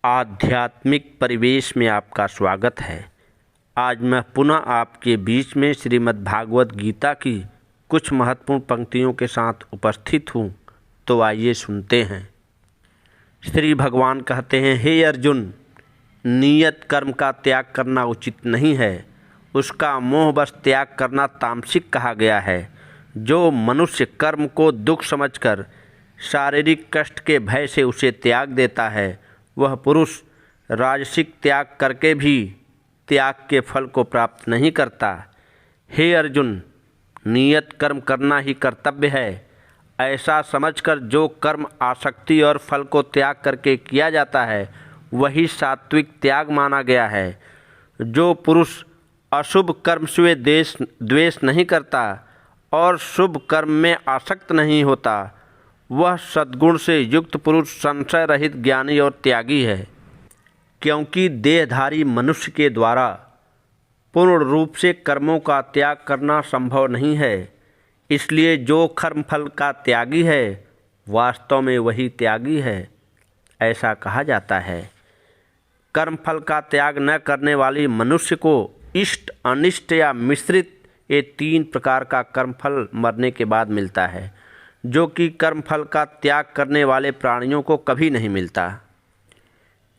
आध्यात्मिक परिवेश में आपका स्वागत है। आज मैं पुनः आपके बीच में श्रीमद् भागवत गीता की कुछ महत्वपूर्ण पंक्तियों के साथ उपस्थित हूँ। तो आइए सुनते हैं। श्री भगवान कहते हैं, हे अर्जुन, नियत कर्म का त्याग करना उचित नहीं है। उसका मोहवश त्याग करना तामसिक कहा गया है। जो मनुष्य कर्म को दुख समझकर शारीरिक कष्ट के भय से उसे त्याग देता है, वह पुरुष राजसिक त्याग करके भी त्याग के फल को प्राप्त नहीं करता। हे अर्जुन, नियत कर्म करना ही कर्तव्य है। ऐसा समझकर जो कर्म आसक्ति और फल को त्याग करके किया जाता है, वही सात्विक त्याग माना गया है। जो पुरुष अशुभ कर्म से द्वेष नहीं करता और शुभ कर्म में आसक्त नहीं होता, वह सद्गुण से युक्त पुरुष संशय रहित ज्ञानी और त्यागी है। क्योंकि देहधारी मनुष्य के द्वारा पूर्ण रूप से कर्मों का त्याग करना संभव नहीं है, इसलिए जो कर्मफल का त्यागी है, वास्तव में वही त्यागी है, ऐसा कहा जाता है। कर्मफल का त्याग न करने वाली मनुष्य को इष्ट, अनिष्ट या मिश्रित ये 3 प्रकार का कर्मफल मरने के बाद मिलता है, जो कि कर्मफल का त्याग करने वाले प्राणियों को कभी नहीं मिलता।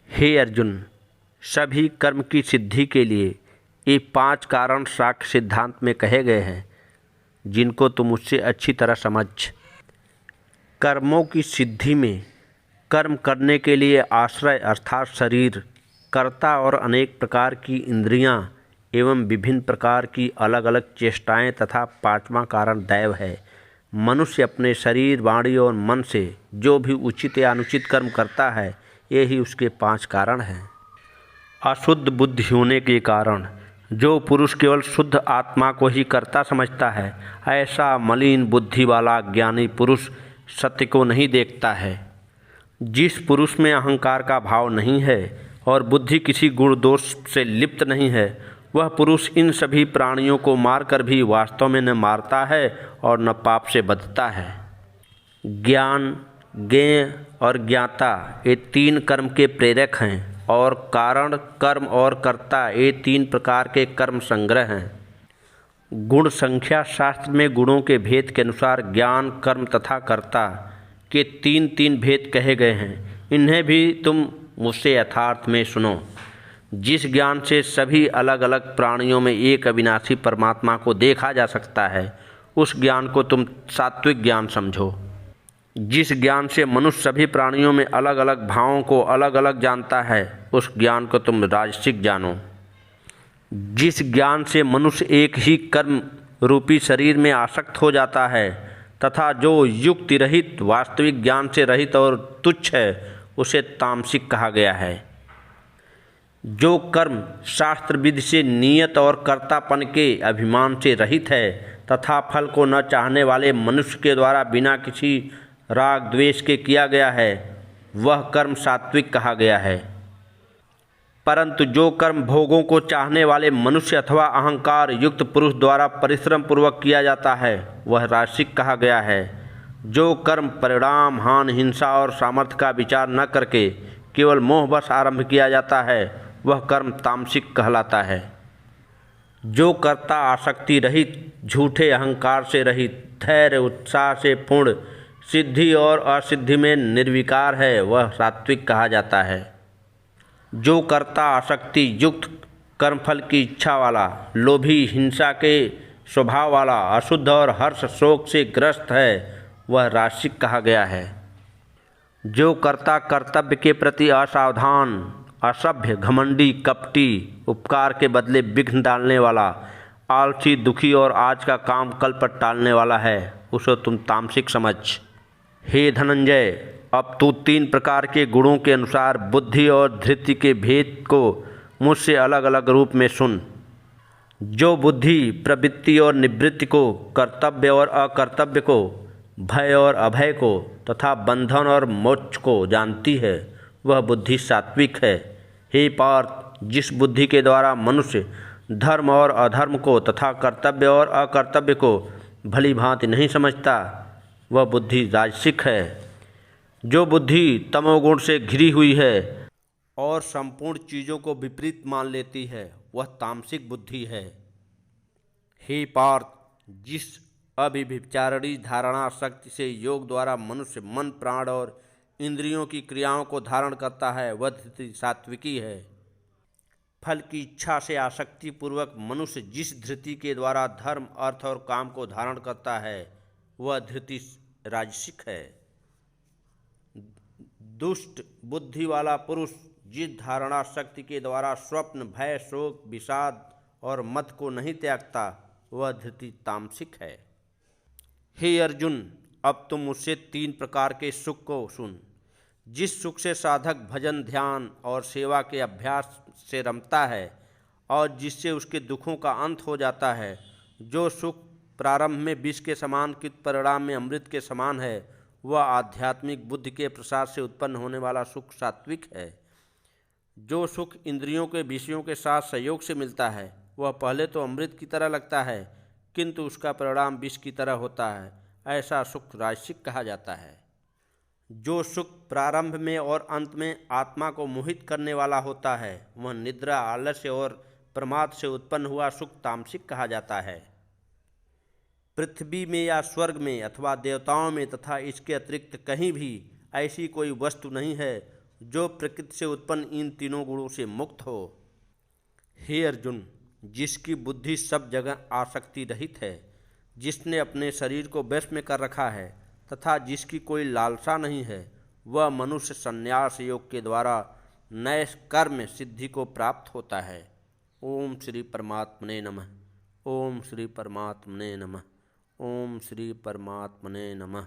हे अर्जुन, सभी कर्म की सिद्धि के लिए ये 5 कारण साक्ष्य सिद्धांत में कहे गए हैं, जिनको तुम मुझसे अच्छी तरह समझ। कर्मों की सिद्धि में कर्म करने के लिए आश्रय अर्थात शरीर, कर्ता और अनेक प्रकार की इंद्रियां एवं विभिन्न प्रकार की अलग अलग चेष्टाएं तथा 5वां कारण दैव है। मनुष्य अपने शरीर, वाणी और मन से जो भी उचित या अनुचित कर्म करता है, ये ही उसके 5 कारण हैं। अशुद्ध बुद्धि होने के कारण जो पुरुष केवल शुद्ध आत्मा को ही कर्ता समझता है, ऐसा मलिन बुद्धि वाला ज्ञानी पुरुष सत्य को नहीं देखता है। जिस पुरुष में अहंकार का भाव नहीं है और बुद्धि किसी गुण दोष से लिप्त नहीं है, वह पुरुष इन सभी प्राणियों को मारकर भी वास्तव में न मारता है और न पाप से बधता है। ज्ञान, ज्ञेय और ज्ञाता ये 3 कर्म के प्रेरक हैं और कारण, कर्म और कर्ता ये 3 प्रकार के कर्म संग्रह हैं। गुण संख्या शास्त्र में गुणों के भेद के अनुसार ज्ञान, कर्म तथा कर्ता के 3 भेद कहे गए हैं। इन्हें भी तुम मुझसे यथार्थ में सुनो। जिस ज्ञान से सभी अलग अलग प्राणियों में एक अविनाशी परमात्मा को देखा जा सकता है, उस ज्ञान को तुम सात्विक ज्ञान समझो। जिस ज्ञान से मनुष्य सभी प्राणियों में अलग अलग भावों को अलग अलग जानता है, उस ज्ञान को तुम राजसिक जानो। जिस ज्ञान से मनुष्य एक ही कर्म रूपी शरीर में आसक्त हो जाता है तथा जो युक्ति रहित, वास्तविक ज्ञान से रहित और तुच्छ है, उसे तामसिक कहा गया है। जो कर्म शास्त्र विधि से नियत और कर्तापन के अभिमान से रहित है तथा फल को न चाहने वाले मनुष्य के द्वारा बिना किसी राग द्वेष के किया गया है, वह कर्म सात्विक कहा गया है। परंतु जो कर्म भोगों को चाहने वाले मनुष्य अथवा अहंकार युक्त पुरुष द्वारा परिश्रम पूर्वक किया जाता है, वह राजसिक कहा गया है। जो कर्म परिणाम, हानि, हिंसा और सामर्थ्य का विचार न करके केवल मोहवश आरंभ किया जाता है, वह कर्म तामसिक कहलाता है। जो कर्ता आसक्ति रहित, झूठे अहंकार से रहित, धैर्य उत्साह से पूर्ण, सिद्धि और असिद्धि में निर्विकार है, वह सात्विक कहा जाता है। जो कर्ता आसक्ति युक्त, कर्मफल की इच्छा वाला, लोभी, हिंसा के स्वभाव वाला, अशुद्ध और हर्ष शोक से ग्रस्त है, वह राजसिक कहा गया है। जो कर्ता कर्तव्य के प्रति असावधान, असभ्य, घमंडी, कपटी, उपकार के बदले विघ्न डालने वाला, आलसी, दुखी और आज का काम कल पर टालने वाला है, उसे तुम तामसिक समझ। हे धनंजय, अब तू 3 प्रकार के गुणों के अनुसार बुद्धि और धृति के भेद को मुझसे अलग अलग रूप में सुन। जो बुद्धि प्रवृत्ति और निवृत्ति को, कर्तव्य और अकर्तव्य को, भय और अभय को तथा बंधन और मोक्ष को जानती है, वह बुद्धि सात्विक है। हे पार्थ, जिस बुद्धि के द्वारा मनुष्य धर्म और अधर्म को तथा कर्तव्य और अकर्तव्य को भली भांति नहीं समझता, वह बुद्धि राजसिक है। जो बुद्धि तमोगुण से घिरी हुई है और संपूर्ण चीज़ों को विपरीत मान लेती है, वह तामसिक बुद्धि है। हे पार्थ, जिस अभिविचारणी धारणा शक्ति से योग द्वारा मनुष्य मन, प्राण और इंद्रियों की क्रियाओं को धारण करता है, वह धृति सात्विकी है। फल की इच्छा से आसक्ति पूर्वक मनुष्य जिस धृति के द्वारा धर्म, अर्थ और काम को धारण करता है, वह धृति राजसिक है। दुष्ट बुद्धि वाला पुरुष जिस धारणा शक्ति के द्वारा स्वप्न, भय, शोक, विषाद और मद को नहीं त्यागता, वह धृति तामसिक है। हे अर्जुन, अब तुम मुझसे 3 प्रकार के सुख को सुन। जिस सुख से साधक भजन, ध्यान और सेवा के अभ्यास से रमता है और जिससे उसके दुखों का अंत हो जाता है, जो सुख प्रारंभ में विष के समान किंतु परिणाम में अमृत के समान है, वह आध्यात्मिक बुद्धि के प्रसाद से उत्पन्न होने वाला सुख सात्विक है। जो सुख इंद्रियों के विषयों के साथ सहयोग से मिलता है, वह पहले तो अमृत की तरह लगता है किंतु उसका परिणाम विष की तरह होता है, ऐसा सुख राजसिक कहा जाता है। जो सुख प्रारंभ में और अंत में आत्मा को मोहित करने वाला होता है, वह निद्रा, आलस्य और प्रमाद से उत्पन्न हुआ सुख तामसिक कहा जाता है। पृथ्वी में या स्वर्ग में अथवा देवताओं में तथा इसके अतिरिक्त कहीं भी ऐसी कोई वस्तु नहीं है जो प्रकृति से उत्पन्न इन तीनों गुणों से मुक्त हो। हे अर्जुन, जिसकी बुद्धि सब जगह आसक्ति रहित है, जिसने अपने शरीर को वश में कर रखा है तथा जिसकी कोई लालसा नहीं है, वह मनुष्य संन्यास योग के द्वारा नए कर्म सिद्धि को प्राप्त होता है। ओम श्री परमात्मने नमः। ओम श्री परमात्मने नमः। ओम श्री परमात्मने नमः।